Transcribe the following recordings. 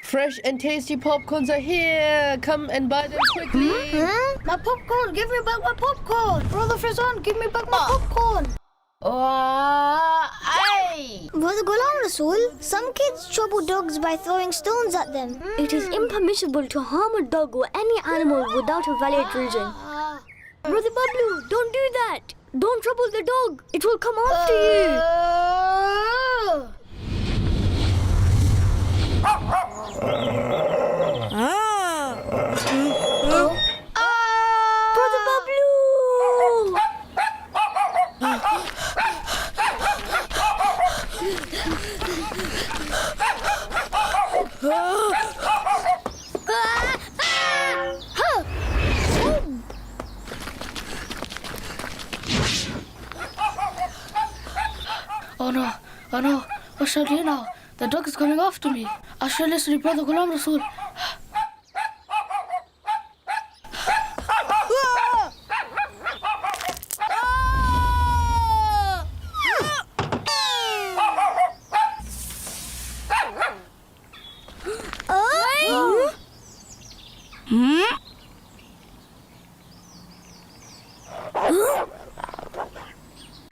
Fresh and tasty popcorns are here. Come and buy them quickly. My popcorn! Give me back my popcorn! Brother Fazan, give me back my popcorn! Aye. Brother Ghulam Rasool, some kids trouble dogs by throwing stones at them. It is impermissible to harm a dog or any animal without a valid reason. Brother Bablu, don't do that. Don't trouble the dog. It will come after you. Brother Bablu! Oh no, what shall I do now? The dog is coming after me. I shall listen to Brother Ghulam Rasool.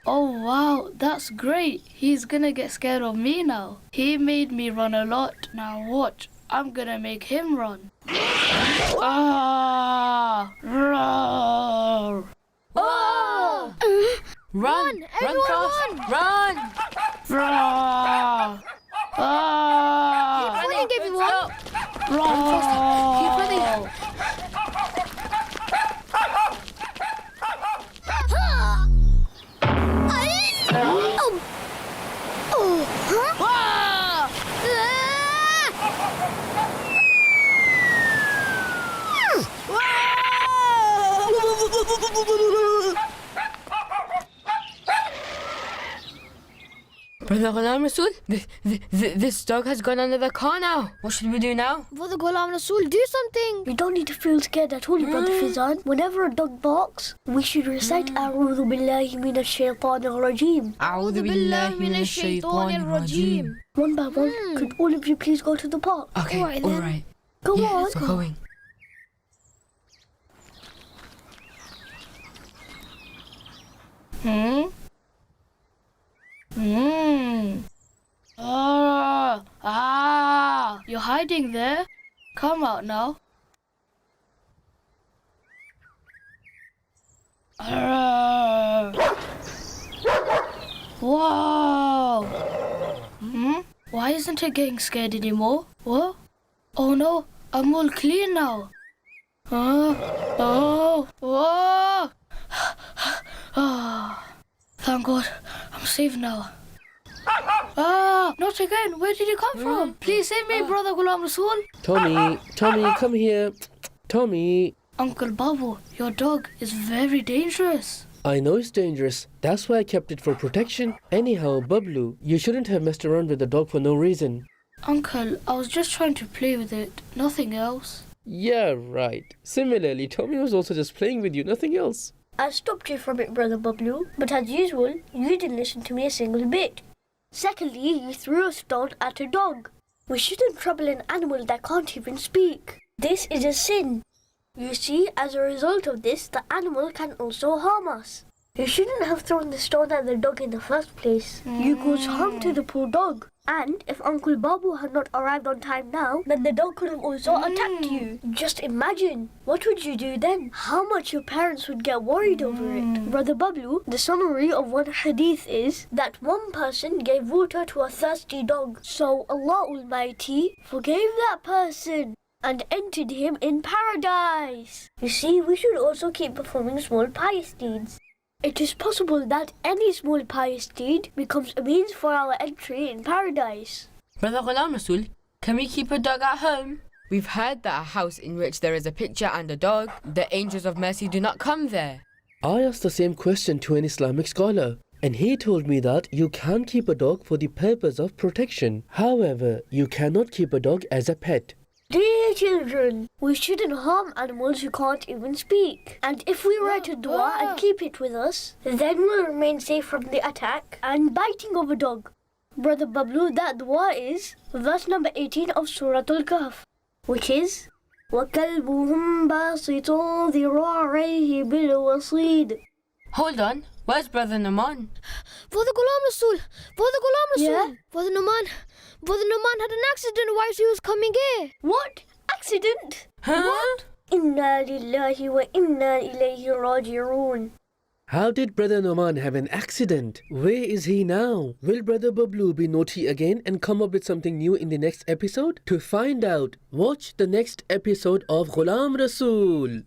Oh wow, that's great. He's gonna get scared of me now. He made me run a lot. Now watch, I'm gonna make him run. Roar. Oh! Run, everyone, fast, run! Roar. Keep running, everyone. Roar. Keep running. Brother Ghulam Rasool, this dog has gone under the car now. What should we do now? Brother Ghulam Rasool, do something. You don't need to feel scared at all, Brother Fizan. Whenever a dog barks, we should recite A'udhu billahi minash shaitanir rajeem. A'udhu billahi minash shaitanir rajeem. One by one, could all of you please go to the park? Okay, all right. Go Yeah, on. let's go. Going. You're hiding there? Come out now. Wow! Why isn't it getting scared anymore? What? Oh no, I'm all clean now. Whoa! Thank God, I'm safe now. Not again. Where did you come from? Please save me, Brother Ghulam Rasool. Tommy, come here. Tommy. Uncle Babu, your dog is very dangerous. I know it's dangerous. That's why I kept it for protection. Anyhow, Bablu, you shouldn't have messed around with the dog for no reason. Uncle, I was just trying to play with it. Nothing else. Yeah, right. Similarly, Tommy was also just playing with you, nothing else. I stopped you from it, Brother Bablu, but as usual, you didn't listen to me a single bit. Secondly, you threw a stone at a dog. We shouldn't trouble an animal that can't even speak. This is a sin. You see, as a result of this, the animal can also harm us. You shouldn't have thrown the stone at the dog in the first place. You caused harm to the poor dog. And if Uncle Babu had not arrived on time now, then the dog could have also attacked you. Just imagine. What would you do then? How much your parents would get worried over it. Brother Bablu, the summary of one hadith is that one person gave water to a thirsty dog. So Allah Almighty forgave that person and entered him in paradise. You see, we should also keep performing small pious deeds. It is possible that any small pious deed becomes a means for our entry in paradise. Brother Ghulam Rasool, can we keep a dog at home? We've heard that a house in which there is a picture and a dog, the angels of mercy do not come there. I asked the same question to an Islamic scholar, and he told me that you can keep a dog for the purpose of protection. However, you cannot keep a dog as a pet. Dear children, we shouldn't harm animals who can't even speak. And if we write a dua and keep it with us, then we'll remain safe from the attack and biting of a dog. Brother Bablu, that dua is verse number 18 of Surah Al-Kahf, which is وَكَلْبُهُمْ بَاسِطٌ ذِرَاعَيْهِ بِالْوَصِيدِ. Hold on, where's Brother Numan? For the Ghulam Rasool, for the Ghulam Rasool, Yeah? for the Numan had an accident whilst he was coming here. What? Accident? Huh? What? Inna lillahi wa inna ilayhi raji'un. How did Brother Noman have an accident? Where is he now? Will Brother Bablu be naughty again and come up with something new in the next episode? To find out, watch the next episode of Ghulam Rasool.